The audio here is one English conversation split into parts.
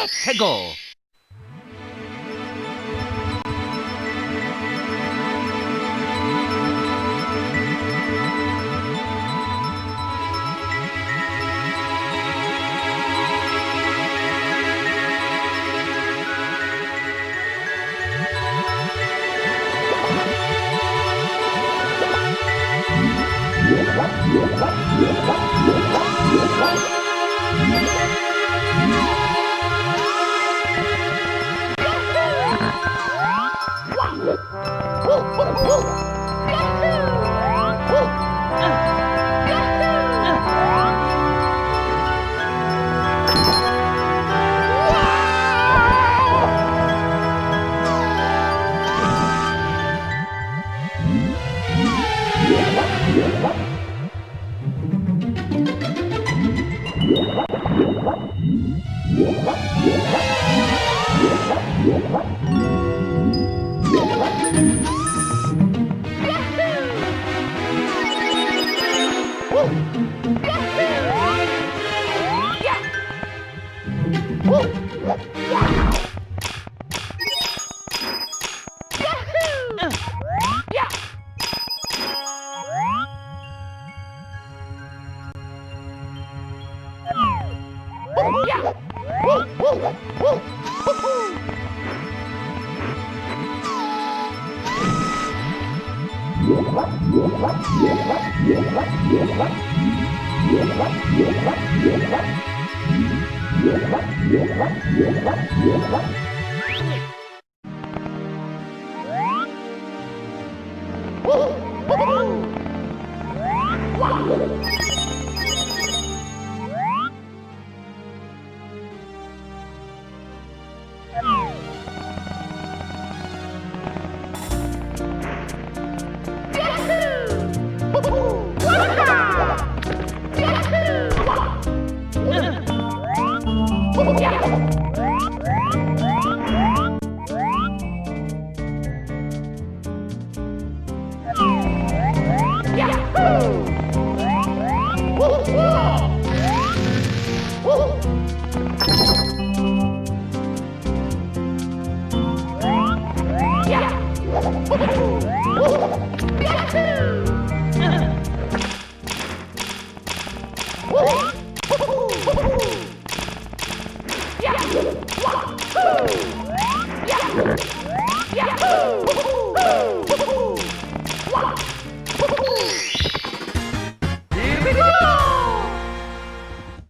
Let's go!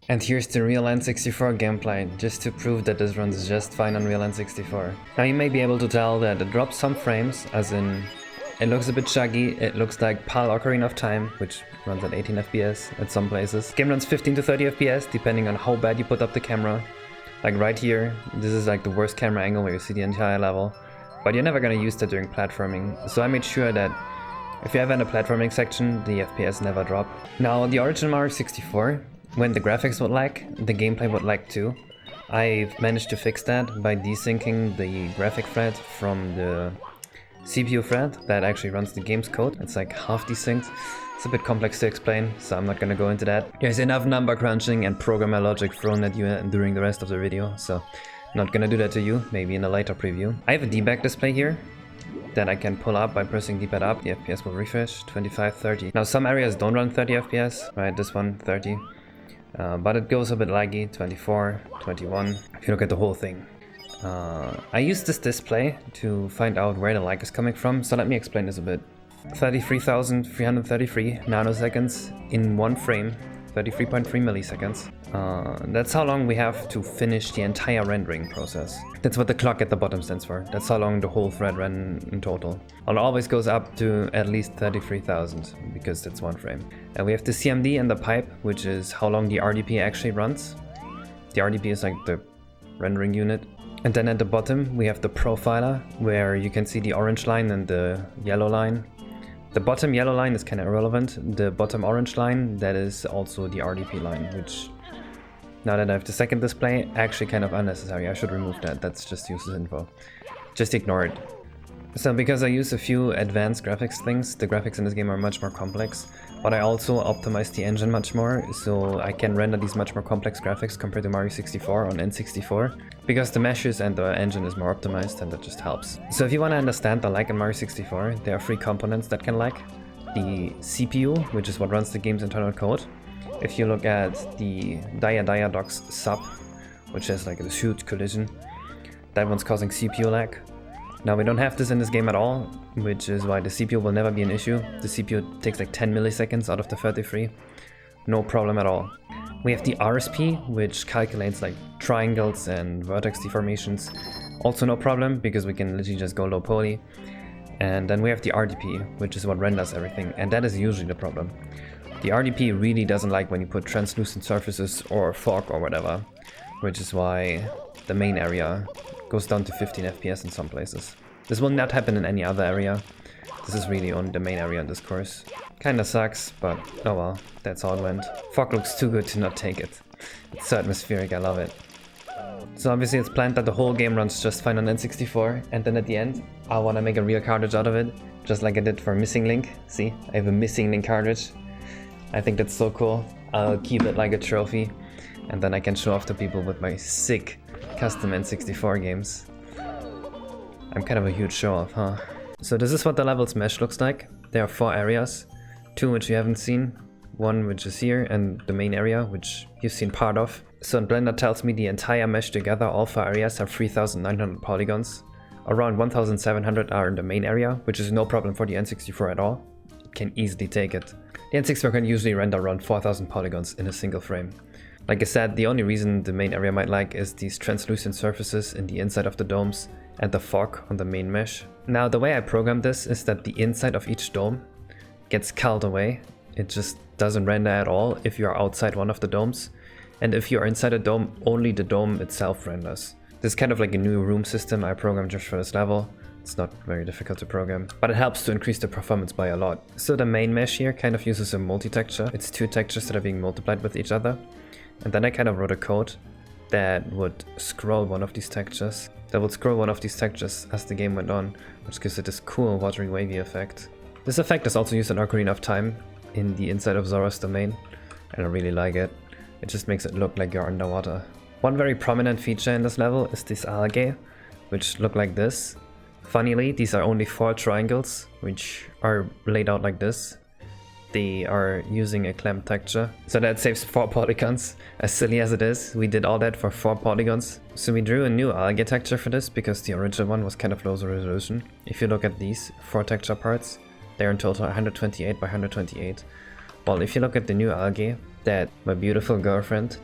And here's the real N64 gameplay, just to prove that this runs just fine on real N64. Now you may be able to tell that it drops some frames, as in it looks a bit chuggy, it looks like PAL Ocarina of Time, which runs at 18 FPS at some places. Game runs 15 to 30 FPS, depending on how bad you put up the camera. Like right here, this is like the worst camera angle where you see the entire level. But you're never gonna use that during platforming, so I made sure that if you ever in a platforming section, the FPS never drop. Now the original Mario 64, when the graphics would lag, the gameplay would lag too. I've managed to fix that by desyncing the graphic thread from the CPU thread that actually runs the game's code. It's like half desynced. It's a bit complex to explain, so I'm not gonna go into that. There's enough number crunching and programmer logic thrown at you during the rest of the video, so not gonna do that to you, maybe in a later preview. I have a debug display here that I can pull up by pressing D-pad up. The FPS will refresh, 25, 30. Now some areas don't run 30 FPS, right? This one, 30. But it goes a bit laggy, 24, 21, if you look at the whole thing. I used this display to find out where the lag is coming from, so let me explain this a bit. 33,333 nanoseconds in one frame, 33.3 milliseconds. That's how long we have to finish the entire rendering process. That's what the clock at the bottom stands for. That's how long the whole thread ran in total. It always goes up to at least 33,000 because that's one frame. And we have the CMD and the pipe, which is how long the RDP actually runs. The RDP is like the rendering unit. And then at the bottom we have the profiler, where you can see the orange line and the yellow line. The bottom yellow line is kind of irrelevant. The bottom orange line, that is also the RDP line, which, now that I have the second display, actually kind of unnecessary. I should remove that. That's just useless info. Just ignore it. So because I use a few advanced graphics things, the graphics in this game are much more complex, but I also optimized the engine much more, so I can render these much more complex graphics compared to Mario 64 on N64, because the meshes and the engine is more optimized, and that just helps. So if you want to understand the lag in Mario 64, there are 3 components that can lag. The CPU, which is what runs the game's internal code. If you look at the Docs sub, which has like a huge collision, that one's causing CPU lag. Now we don't have this in this game at all, which is why the CPU will never be an issue. The CPU takes like 10 milliseconds out of the 33. No problem at all. We have the RSP, which calculates like triangles and vertex deformations. Also no problem, because we can literally just go low poly. And then we have the RDP, which is what renders everything, and that is usually the problem. The RDP really doesn't like when you put translucent surfaces or fog or whatever, which is why the main area goes down to 15 FPS in some places. This will not happen in any other area. This is really only the main area in this course. Kinda sucks, but oh well, that's how it went. Fog looks too good to not take it. It's so atmospheric, I love it. So obviously it's planned that the whole game runs just fine on N64, and then at the end I wanna make a real cartridge out of it, just like I did for Missing Link. See, I have a Missing Link cartridge. I think that's so cool. I'll keep it like a trophy, and then I can show off to people with my sick custom N64 games. I'm kind of a huge show-off, huh? So this is what the level's mesh looks like. There are 4 areas, 2 which you haven't seen, 1 which is here, and the main area, which you've seen part of. So Blender tells me the entire mesh together, all 4 areas have 3,900 polygons. Around 1,700 are in the main area, which is no problem for the N64 at all. It can easily take it. The N64 can usually render around 4,000 polygons in a single frame. Like I said, the only reason the main area might lag is these translucent surfaces in the inside of the domes and the fog on the main mesh. Now the way I programmed this is that the inside of each dome gets culled away. It just doesn't render at all if you are outside one of the domes. And if you are inside a dome, only the dome itself renders. This is kind of like a new room system I programmed just for this level. It's not very difficult to program, but it helps to increase the performance by a lot. So the main mesh here kind of uses a multi-texture. It's 2 textures that are being multiplied with each other. And then I kind of wrote a code that would scroll one of these textures. As the game went on, which gives it this cool watery wavy effect. This effect is also used in Ocarina of Time in the inside of Zora's domain, and I really like it. It just makes it look like you're underwater. One very prominent feature in this level is these algae, which look like this. Funnily, these are only 4 triangles, which are laid out like this. They are using a clamp texture, so that saves 4 polygons. As silly as it is, we did all that for 4 polygons. So we drew a new algae texture for this, because the original one was kind of low resolution. If you look at these 4 texture parts, they're in total 128 by 128. Well, if you look at the new algae that my beautiful girlfriend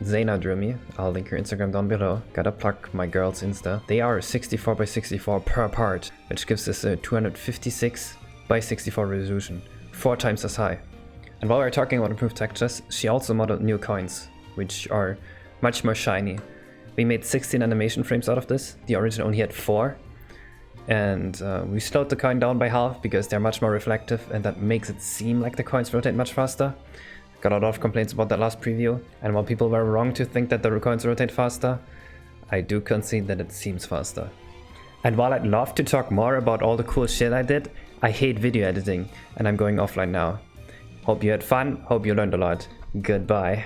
Zeina drew me, I'll link her Instagram down below, gotta plug my girl's Insta. They are 64 by 64 per part, which gives us a 256 by 64 resolution. 4 times as high. And while we're talking about improved textures, she also modeled new coins, which are much more shiny. We made 16 animation frames out of this. The original only had 4. And we slowed the coin down by half because they're much more reflective, and that makes it seem like the coins rotate much faster. Got a lot of complaints about that last preview, and while people were wrong to think that the coins rotate faster, I do concede that it seems faster. And while I'd love to talk more about all the cool shit I did, I hate video editing, and I'm going offline now. Hope you had fun, hope you learned a lot. Goodbye.